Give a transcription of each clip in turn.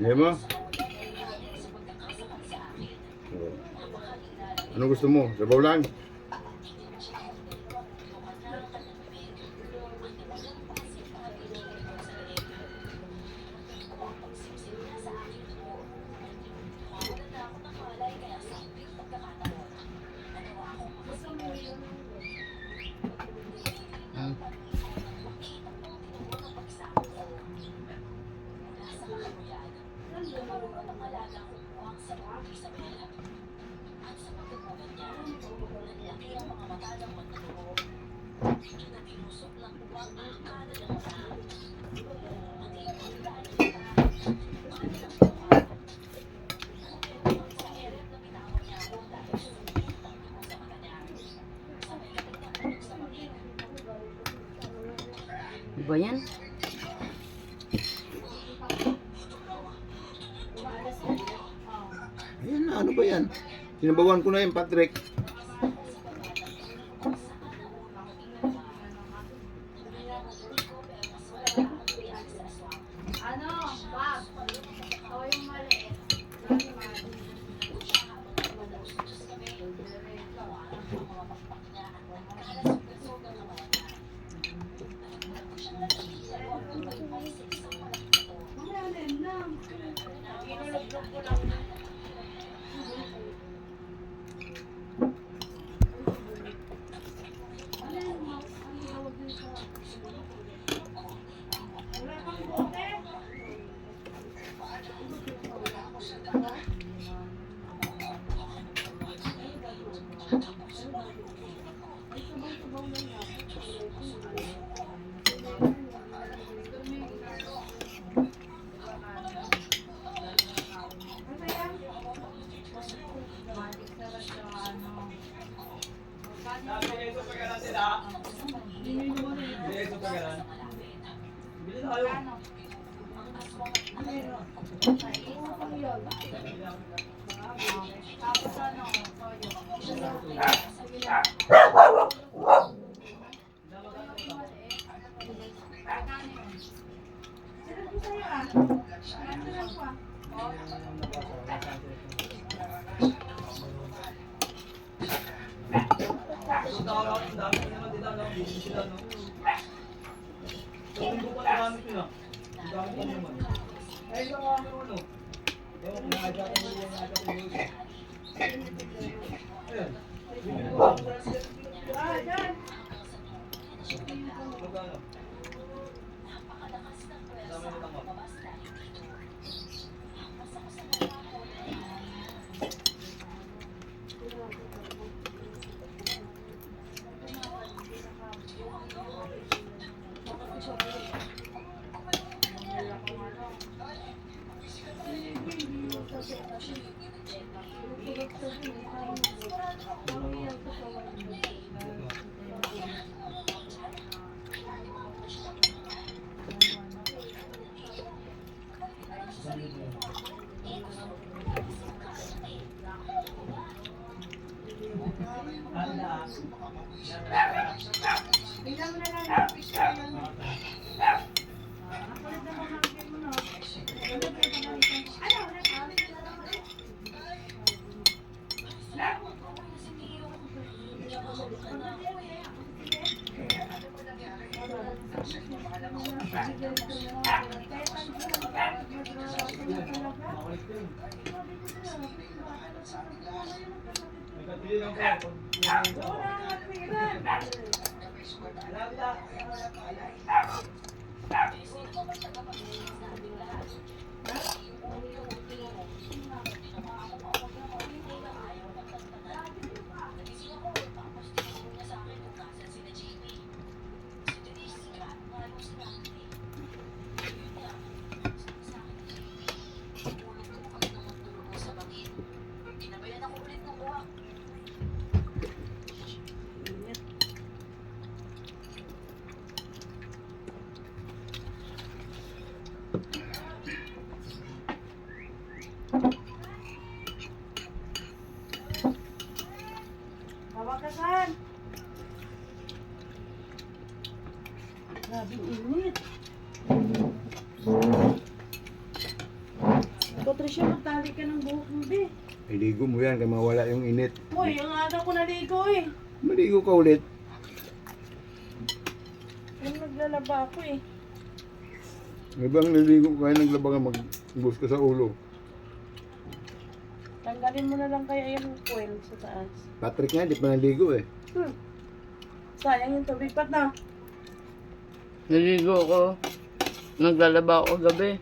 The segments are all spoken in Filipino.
Hindi mo? Oh. Ano gusto mo? Sabaw lang? Ano ba yan? Ayan na, ano ba yan? Sinabawan ko na yung Patrick. Tawagasan. Grabe init. Tricia, magtali ka ng buhok mo, be. Iligo mo yan, kaya mawala yung init. Uy, ang aga ko naligo eh. Maligo ka ulit. Yung naglalaba ako eh. Ibang naligo kaya naglaba ka mag-bus ka sa ulo. Tanggalin mo na lang kaya yung coil sa taas. Patrick nga, di pa naligo eh. Sayang yung tubig pat na. Naligo ko. Naglalaba ako gabi.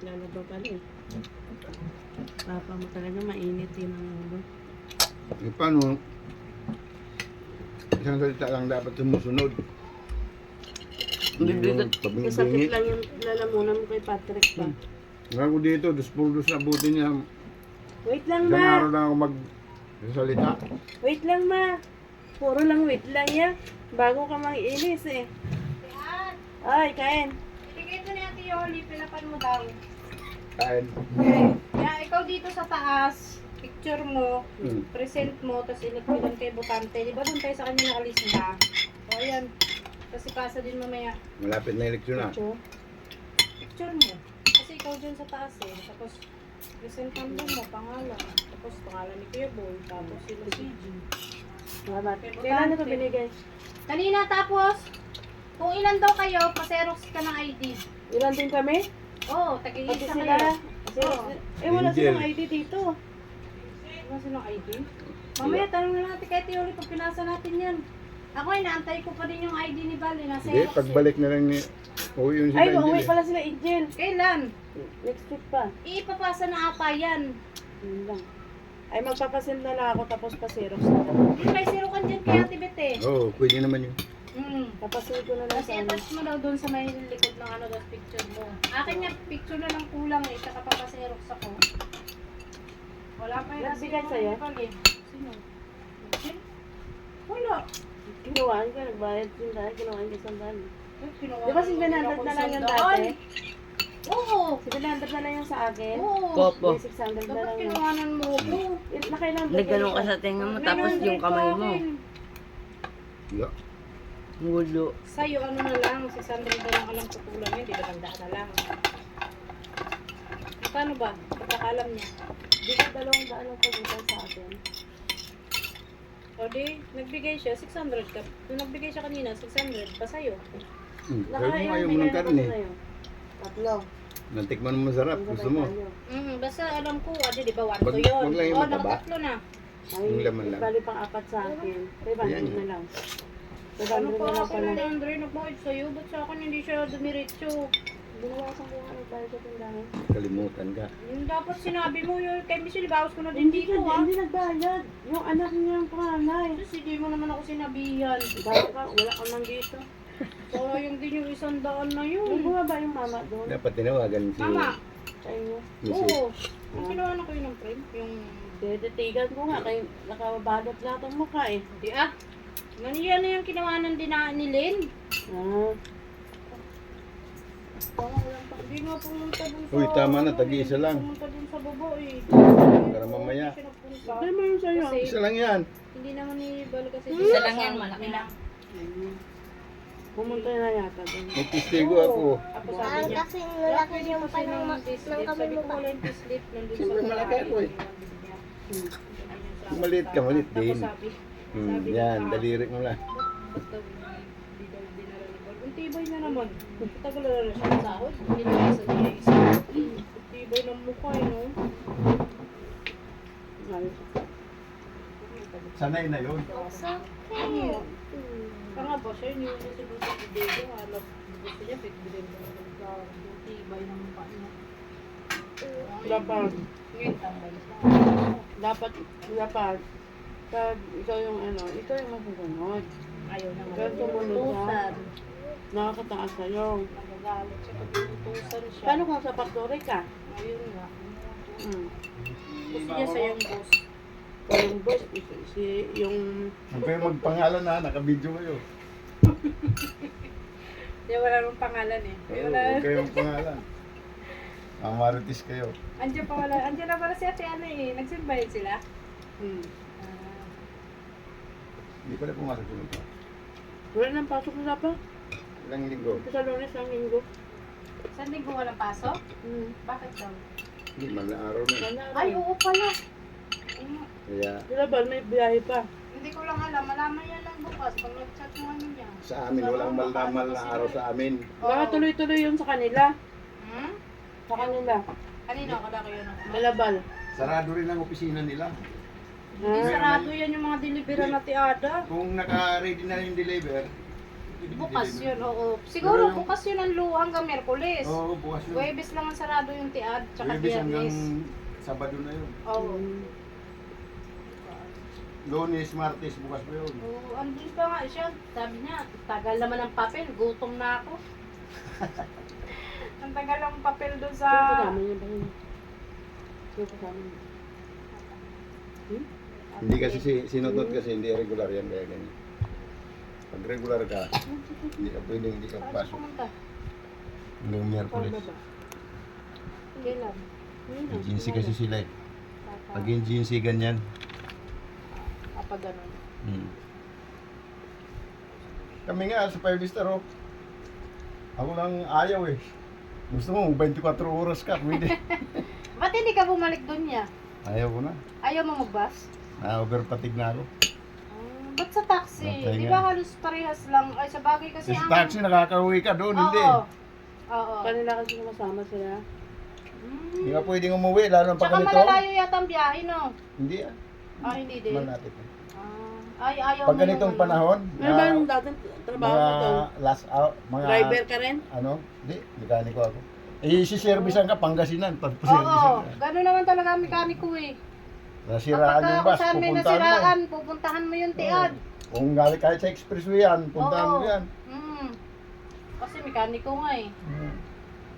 Lalaba pa rin. Papa mo talaga mainit yun ang ulo. E paano? Isang salita lang dapat sumusunod. Bibigat. Masakit lang yung lalamunan mo kay Patrick pa. Ako dito, dos na buti niya. Wait lang, Isang ma. araw na ako magsalita. Wait lang, ma. Puro lang wait lang ya. Bago ka mag-inis eh. Ay, kain. Ibigay ito ni Ate Yoli, pinapan mo daw. Kain. Kaya ikaw dito sa taas, picture mo, Hmm. present mo, tapos ilagpilan kay Botante. Di ba doon tayo sa kanya nakalista? O ayan, kasi pasa din mamaya. Malapit na eleksyon na. Picture. Picture mo. Kasi ikaw dyan sa taas eh. Tapos present number mo, pangalan. Tapos pangalan ni Kuya Boy, tapos sila CG. Salamat. Kailan na ito binigay? Kanina tapos, kung ilan daw kayo, paserox ka ng ID. Ilan din kami? Oo, Pati tag-iisa sila. kayo. Oo. Wala Angel. silang ID dito. Ano silang ID? Mamaya, tanong na natin kay Ate Yoli pag pinasa natin yan. Ako ay naantay ko pa din yung ID ni Bali. Nasa Hindi, Xerox eh. pagbalik na lang ni... Uwi yun sila Ay, Angel uuwi eh. pala sila Angel. Kailan? Next week pa. Ipapasa na ata yan. Yun lang. Ay, magpapasend na lang ako tapos pa-xerox na lang. May zero kan dyan kay Ate Bete. Oo, pwede naman yun. Papasend ko na lang Kasi sa ano. attach mo daw doon sa may likod ng ano, das picture mo. Akin niya, picture na lang kulang eh. Saka papaserox ako. Wala pa yung Nagbigay sa'yo? Sino? Angel? Wala. Kinuhaan ka, nagbayad din dahil kinuhaan ka sandaan. Ay, kinuha Di ba ko si din 700 ako na lang yung isang dati? daan. Oo. Si 700 na lang yung sa akin. Oo. Kopo. May 600 na Dapat lang yun. kinuhanan mo ko. Nakailang Nagganong ka sa tenga mo tapos yung kamay mo. Wala. Ngulo. Sa'yo, ano na lang, 600 na lang alam tutulan yun, di ba tandaan na lang. Paano ba? Pagkakalam niya. Di ba 200 ang pagutan sa akin? O di, nagbigay siya, 600 ka. Nung nagbigay siya kanina, 600 pa sa'yo. Sabi mo ayaw mo ng karne. Tatlo. Natikman mo masarap, gusto mo. Basta alam ko, di ba, 1 Wag- to yun. wag lang yung O, mataba. nakatatlo na. Ay, Yung laman lang. bali pang apat sa akin. 500 Ayan. na lang. 500 Ano pa na lang ako pala. na Andre, nagbayad sa'yo? Ba't sa akin hindi siya dumiretso? Binawasan ko yung ano tayo sa tindahan. Kalimutan ka. Yung dapat sinabi mo yun, kay Michelle, bawas ko na din Hindi dito ka, ha. hindi nagbayad. Yung anak niya ang panganay. Kasi hindi mo naman ako sinabihan. Bago ka, wala ka man dito. Sayang din yung 100 na Yung yun. bumaba yung mama doon. Dapat tinawagan si Mama, Sa inyo. Mrs. oo. Yung kinuha na kayo ng frame, yung... Titigan ko nga, kay nakabalot lahat ang mukha eh. Di Maniya na yung kinawanan din na ni Lynn. Ah, Hindi nga pumunta dun sa... Uy, tama na, tag-iisa lang. Pumunta dun sa baba eh. Para mamaya. Hindi siya nagpunta. ano mo yung sa'yo? Kasi Isa lang yan. hindi naman ni Bal kasi... Isa lang yan, malaki lang. Pumunta na yata doon. May testigo ako. Ako sabi niya, Kasi wala malaki pwede yung kasi ng panang dislip. ng Sabi kamay ko mo ba? wala yung dislip. Nandun Siyempre, sa malaki ako eh. Hmm. Maliit ka, maliit Tapos din. sabi, Yan, daliri mo lang. basta hindi daw dinala ni Bal. Ang tibay na naman. Tagal na lang siya sa sahod. Hindi na isa niya isa. Ang tibay ng mukha eh, no? Sanay na yun. Ano? Kaya ba siya, hindi niya siguro sa video. Alam, gusto niya, pigbilin ko ng tibay ng mukha niya. Dapat, Ngayon, tambay siya. dapat, pag ikaw yung ano, ikaw yung masusunod. Ayaw na Ikaw yung sumunod siya. utusan. Nakakataas sa'yo. Nagagalit siya pag utusan siya. Paano kung sa factory ka? Ayun nga. Hmm. Gusto niya sa yung boss. Kung yung boss, si yung... Huwag kayo magpangalan na, nakabidyo kayo. Di wala nang pangalan eh. Di Oo, wala. Huwag kayo magpangalan. Ang maritis kayo. Andiyan pa wala. Andiyan na pala si Ate Ana eh. Nagsimbayad sila. Hmm. Hindi pala pumasok sa lupa. Wala nang pasok na dapat. Ilang linggo. Sa Lunes ng linggo. Saan linggo walang pasok? Hmm. Bakit daw? Hindi, malang araw na. Sana Ay, oo pala. Kaya Sila ba, may biyahe pa. Hindi ko lang alam. Malaman yan lang bukas pag nag-chat mo ano niya. sa amin, walang maldamal na araw sa amin. Baka tuloy-tuloy yun sa kanila. Hmm? Sa kanila. Kanino? Kada ko yun. Malabal. Sarado rin ang opisina nila. Hindi sarado yan yung mga delivery na tiada. Kung naka-ready na yung deliver, Bukas yun, oo. Siguro Pero yung- bukas yun ang luwa hanggang Merkulis. Oo, bukas yun. Webes lang ang sarado yung tiad, tsaka Webes hanggang Biyernes. Sabado na yun. Oo. Lunes, Martes, bukas pa yun. Oo, andun pa nga siya. Sabi niya, tagal naman ang papel, gutom na ako. Ang tagal ang papel doon sa... Sino kasama niya ba yun? Sino kasama niya? Hindi kasi sinutot kasi hindi regular yan kaya ganyan. Pag regular ka, hindi ka pwedeng hindi ka Saan siya pasok. pumunta? Hanggang Miyerkules. Forma ba? Kailan? Agency kasi sila eh. Pag Pag... agency ganyan. Kapag ganun. Kami nga sa 5 star oh. Ako lang ayaw eh. Gusto mo 24 oras ka, pwede. Ba't hindi ka bumalik doon niya? Ayaw ko na. Ayaw mo mag-bus? Na-overfatigue na ako. Ba't sa taxi? Patay Di nga. ba halos parehas lang? Ay, sa bagay kasi Sa taxi nakakauwi ka doon, Oo. hindi. Oo. Kanila kasi sumasama sila. Hindi ka pwedeng umuwi, lalo pag Tsaka ganito. malalayo yata ang biyahe, no? Hindi ah. Ah, hindi din. Malapit. Ay, ayaw Pag mo ganitong yung ano. panahon, Ano ba yung dating trabaho mo doon? mga last out, mga Driver ka rin? ano, hindi, mekaniko ako. Eh, si-servicean ka, Pangasinan, Oo, pag-servicean ka. gano'n naman talaga ang mekaniko eh. Nasiraan yung Kapag bus, saan may pupuntahan mo. nasiraan, pupuntahan mo yung tiad. Kung galing kahit sa expressway yan, puntahan mo Oo. yan. Kasi mekaniko nga eh.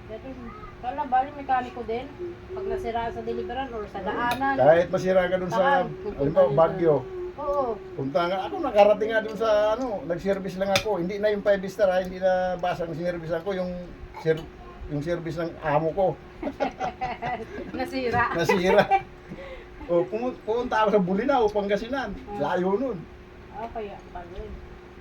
Ganun. Kala, bali mekaniko din. Pag nasiraan sa deliveran or sa daanan. Kahit masira ka dun sa, Saan? halimbawa, Baguio, Oo. punta nga, ako nakarating nga dun sa, ano, nag-service lang ako. Hindi na yung 5 star ha, hindi na basang sinervice ako, yung service ng amo ko, Nasira. nasira. O, pumunta ako sa Bulinaw, Pangasinan, layo nun. Ah, kaya pala yun.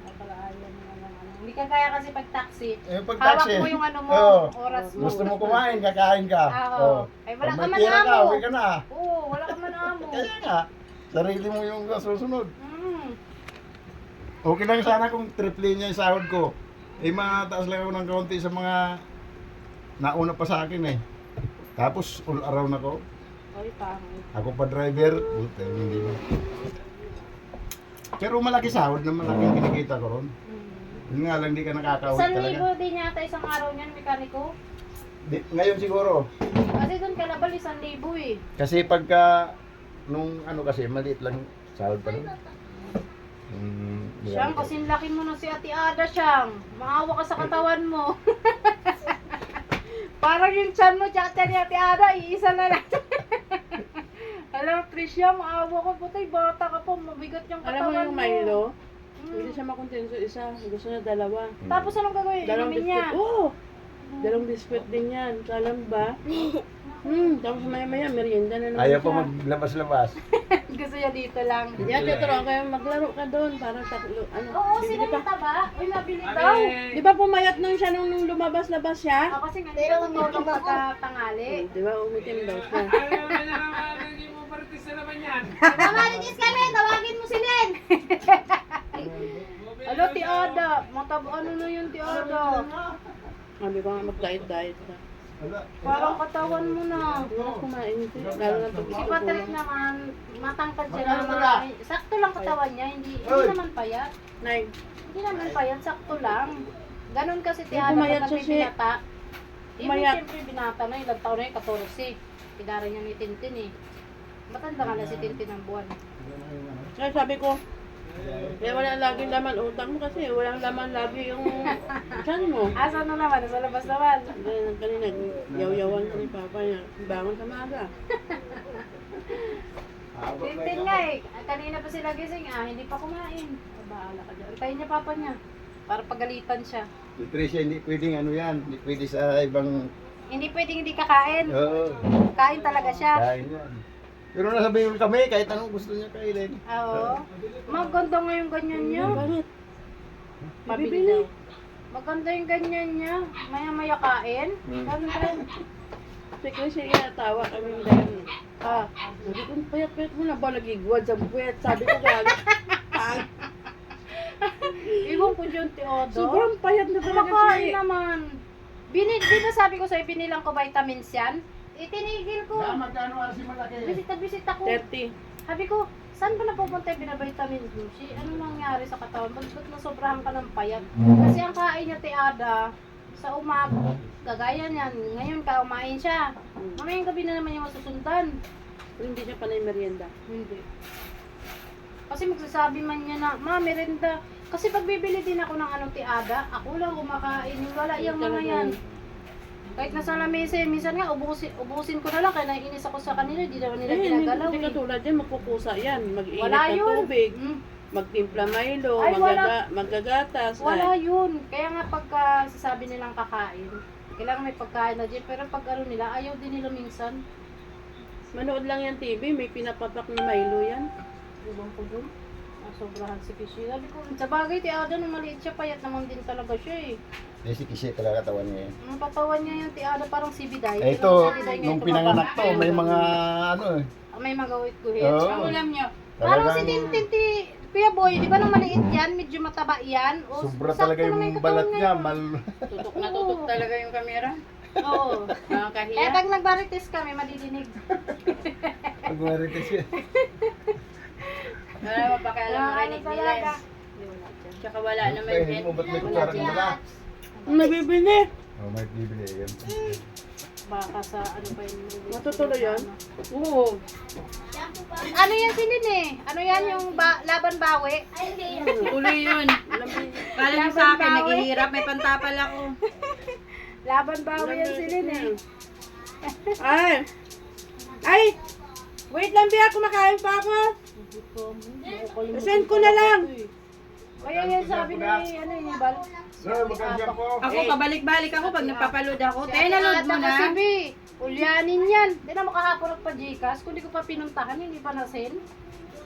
Ah, pala ayaw mo naman ano. Hindi ka kaya kasi pag taxi. Eh, pag Hawak taxi, mo yung ano mo, oo. oras mo. Gusto mo kumain, kakain ka. Oo. Ay, wala Pag ka may man pera ka, amo. uwi ka na. Oo, wala ka man amo. Kaya nga, sarili mo yung susunod. Mm. Okay lang sana kung triple niya yung sahod ko. Eh, mataas lang ako ng kaunti sa mga nauna pa sa akin eh. Tapos, all around ako. Ay, pangit. Ako pa driver, buti, hindi na. Pero malaki sahod na malaking kinikita ko ron. Yun nga lang, di ka nakakawit 1,000 talaga. din yata isang araw niyan, mekaniko. Ngayon siguro, Kasi doon kalabal 1,000 eh. kasi pagka, nung ano kasi, maliit lang sahod pa ron. Siyang, kasing laki mo na si Ate Ada, Siyang. Maawa ka sa katawan mo. Parang yung tiyan mo, tsaka ni Ate Ada, iisa na lang. Alam, Tricia, maawa ko. Butay, bata ka pa, mabigat yung Alam mo katawan yung mo. Milo? Mm. Hindi siya makontento isa. Gusto niya dalawa. Tapos anong gagawin? Dalawang Inumin niya. biscuit. Oo! Dalawang biscuit din yan. Alam ba? Tapos maya-maya, merienda na naman Ayaw pa siya. maglabas-labas. Gusto niya dito lang. Yan, tuturuan kayo maglaro ka doon para tatlo. Ano, Oo, bibili sila pa. yung taba. Uy, nabili daw. Di ba pumayat nung siya nung lumabas-labas siya? Ako kasi nga, hindi ako tulong pagkatangali. Di ba umitim daw siya? Mamalitis kami, tawagin mo si Len. Alo, Ti Ada. Ano na yun, Ti Ada? Sabi ko nga mag-diet-diet ka. Parang katawan mo na. Mas kumain ito. Lalo na pag Si Patrick naman, matangkad siya naman. Sakto lang katawan niya, hindi naman payat. Nay, Hindi naman payat, sakto lang. Ganon kasi Ti Eh, Ada pumayat pag may siya, binata. Pumayat. Siyempre binata na, ilang taon na yun, 14. Pinara niya ni Tintin eh. Matanda nga na si Tintin ng buwan. kaya sabi ko, kaya wala laging laman utak mo kasi walang laman lagi yung tiyan mo. Asa na naman, nasa labas naman. Kanina, yaw-yawan ko ni Papa niya. Bangon sa maga. Tintin nga eh. Kanina pa sila gising, hindi pa kumain. Bahala ka dyan. Tayo niya papa niya. Para pagalitan siya. Si Tricia, hindi pwedeng ano yan. Hindi pwede sa ibang... Hindi pwedeng hindi kakain. Oo, Kain talaga siya. kain yan. Pero nasabihin kami, kahit anong gusto niya kainin. Oo. Maganda nga yung ganyan niya. Bakit? Pabili Bibili. daw. Maganda yung ganyan niya. Maya-maya kain. Ganda. Sige siya inatawa kami dahil. Sabi ko, payat-payat mo na ba nagigwad sa buwet? Sabi ko gano'n. Iwan ko dyan, Teodo. Sobrang payat na talaga siya Kumakain eh. naman. Di ba sabi ko sa'yo, binilang ko vitamins yan? Itinigil ko. Magkano oras yung malaki? Bisita-bisita ko. 30. Sabi ko, saan ba napupunta yung binavitamins mo? Ano nangyari sa katawan? Ba't nasobrahan ka ng payat? Kasi ang kain niya, Teada, sa umaga, gagaya niyan. Ngayon ka, umain siya. Mamayang gabi na naman yung masusundan. Pero hindi niya panay merienda. Hindi. Kasi magsasabi man niya na, ma, merenda. Kasi pag bibili din ako ng Teada, ako lang kumakain. Wala yung mga yan. Kahit nasa lamesa, minsan nga, ubusin ko na lang. Kaya naiinis ako sa kanila, di naman nila ginagalaw. Hindi katulad yan, magkukusa yan. Mag-init Wala ng yun. tubig. Mm. Magtimpla Milo, Ay, wala. magagatas. Wala yun. Kaya nga pagka sasabi nilang kakain, kailangan may pagkain na dyan. Pero pag ano nila, ayaw din nila minsan. Manood lang yan TV, may pinapapak ni Milo yan. Ibang ko dun. Sobrahan si Kishi. Sabi ko, sa bagay, Tiada, nung maliit siya, payat naman din talaga siya eh. Si Kisi talaga katawan niya. Ang katawan niya yung Tiada, parang si Biday. Eh ito, nung pinanganak to, may mga ano eh. May magawit-guhit. Oo. Ang ulam niya. Parang si Tintin, Kuya Boy, di ba nung maliit yan, medyo mataba yan? O, Sobra sakto talaga naman yung katawan balat niya. Tutok na tutok talaga yung kamera. Oo. Kaya Nakakahiya. pag nagbaritis kami, madidinig. Pag-marites siya. Wala mapakialam Ano marinig nila. talaga? Tsaka wala naman Ay, din. hindi mo ba't may kutsara ka nila? Nabibili. Oh, may bibili yan. Baka sa ano pa yun. Matutuloy yan? Oo. Ano yan si Lin eh? Ano yan yung laban bawi? Tuloy yun. Kala niyo sa akin, naghihirap, may pantapal ako. Laban bawi yan si Lin eh. Ay! Ay! Wait lang, Bia. Kumakain pa ako. Send ko na lang. Kaya yan sabi ni ano yung bal. Sir, magkano po? Ako, pabalik-balik ako pag nagpapaload ako. Tayo naload mo na. Kasi ulyanin yan. Hindi na makahapon nagpa-Gcash. Kung di ko pa pinuntahan, hindi pa na-send.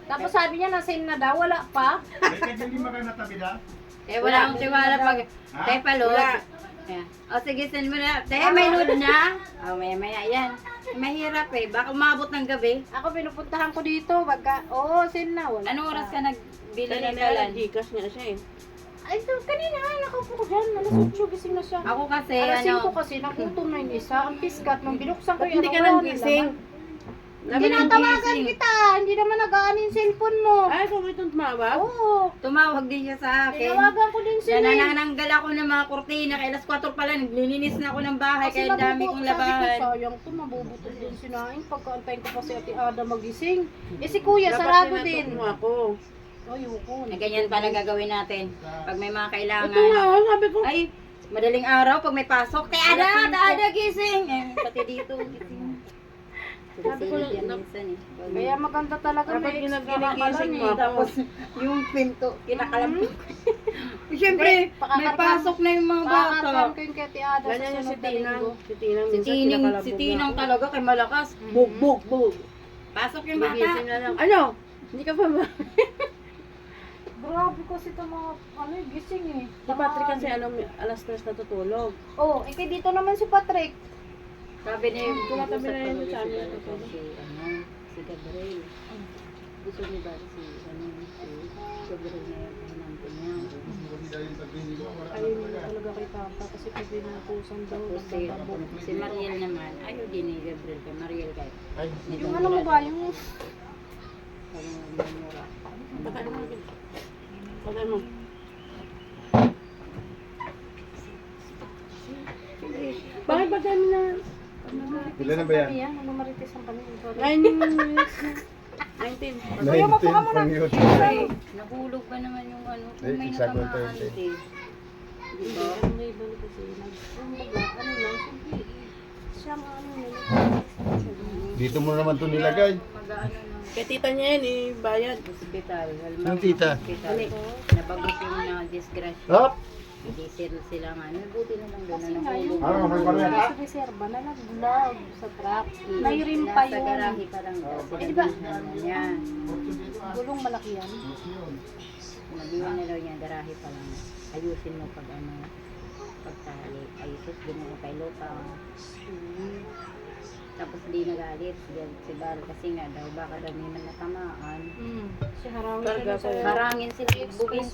Tapos sabi niya na-send na daw, wala pa. May hindi makanatabi na? Eh, wala akong tiwala pag tayo paload. Wala. Ayan. O sige, send mo na. Tayo, may load na. O, maya-maya yan. Mahirap eh. Baka umabot ng gabi. Ako pinupuntahan ko dito. Oo, send na. Wala Anong pa. oras ka nagbili Kaya ni na Kalan? Gcash niya siya eh. Ay, so, kanina nakaupo ko dyan. Alas 8, gising na siya. Ako kasi, Alas 5 ano, kasi, nagutom na yung isa. Ang piskat, nung binuksan ko Ba't hindi ka nang gising? Tinatawagan kita. Hindi naman nag-aan yung cellphone mo. Ay, kung itong tumawag? Oo. tumawag din siya sa akin. Tinawagan ko din sila. Nanananggal ako ng mga kurtina. Kaya alas 4 pala, naglilinis na ako ng bahay. Kasi Kaya dami kong Sabi labahan. ko, sayang to, mabubutol din si Naing. Pagkaantayin ko pa si Ate Ada magising. Eh si Kuya, sarado din. mo ako. Ayoko. Na ganyan pala gagawin natin. Pag may mga Ito kailangan. nga, oh, sabi ko. Ay, madaling araw pag may pasok. Kaya ada gising. Eh, pati dito, gising. Sabi ko lang, Yan minsan eh. Kaya maganda talaga Dapat may extra ginigising kalan mo eh. ako. Tapos, yung pinto, kinakalampit. Siyempre, may pasok na yung mga bata. Pakakaroon ko yung kay Ate Ada sa Ganyan yung si sunod na Tinang. linggo. Si Tinang Si minsan Tinang, kinakalabog si na Tinang ako. talaga kay malakas. Bug, bug, bug. Pasok yung bata. Nagising na lang. Ano? Hindi ka pa ba? Grabe kasi ito mga ano, gising eh. Si Patrick kasi alas 3 natutulog. Oh, eh kay dito naman si Patrick. Sabi niya yung Tumatabi na yun pag-usap sa amin. sila ito, si Gabriel. Gusto niya ba si Gabriel na yung hinantin niya. Ayun talaga kay Papa kasi pag binutusan daw. Tapos si Mariel naman, ayaw din ni Gabriel kay Mariel kay. Ay, Yung ano mo ba, yung Parang mamura. Pagkain mo. Pagkain mo. Bakit ba kami na? Ilan na ba yan? kami yan, namamarites ang kami. 9 minutes na. 19. Kuya, mapo ka muna. Ay, nahulog ba naman yung ano? Kung may Exactly, natamaan 20. din. Diba? May balik kasi, kumbaga, ano lang, siyempre, siyang ano na, Dito mo naman ito nilagay. Mag-ano ng Kaya tita niya yan eh, bayad. hospital. Yung tita? Hospital. Nabagos yung disgrasya. Hop! Hindi sila nga. Buti na lang doon kasi na nga nahulog. Ah, may barya ka? sa reserva na nag-vlog sa truck. May rim pa Nasa yun. garahe pa lang daw. Eh, di ba? Ano niya. Gulong malaki yan. Nabiwan na daw niya, garahe pa lang. Ayusin mo pag ano. pagtali. Ay, sus, gumawa kay Lupang. Tapos di nagalit si Bar kasi nga daw baka daw may man natamaan. Si harangin Talaga sila sa... po. Harangin sila, bugin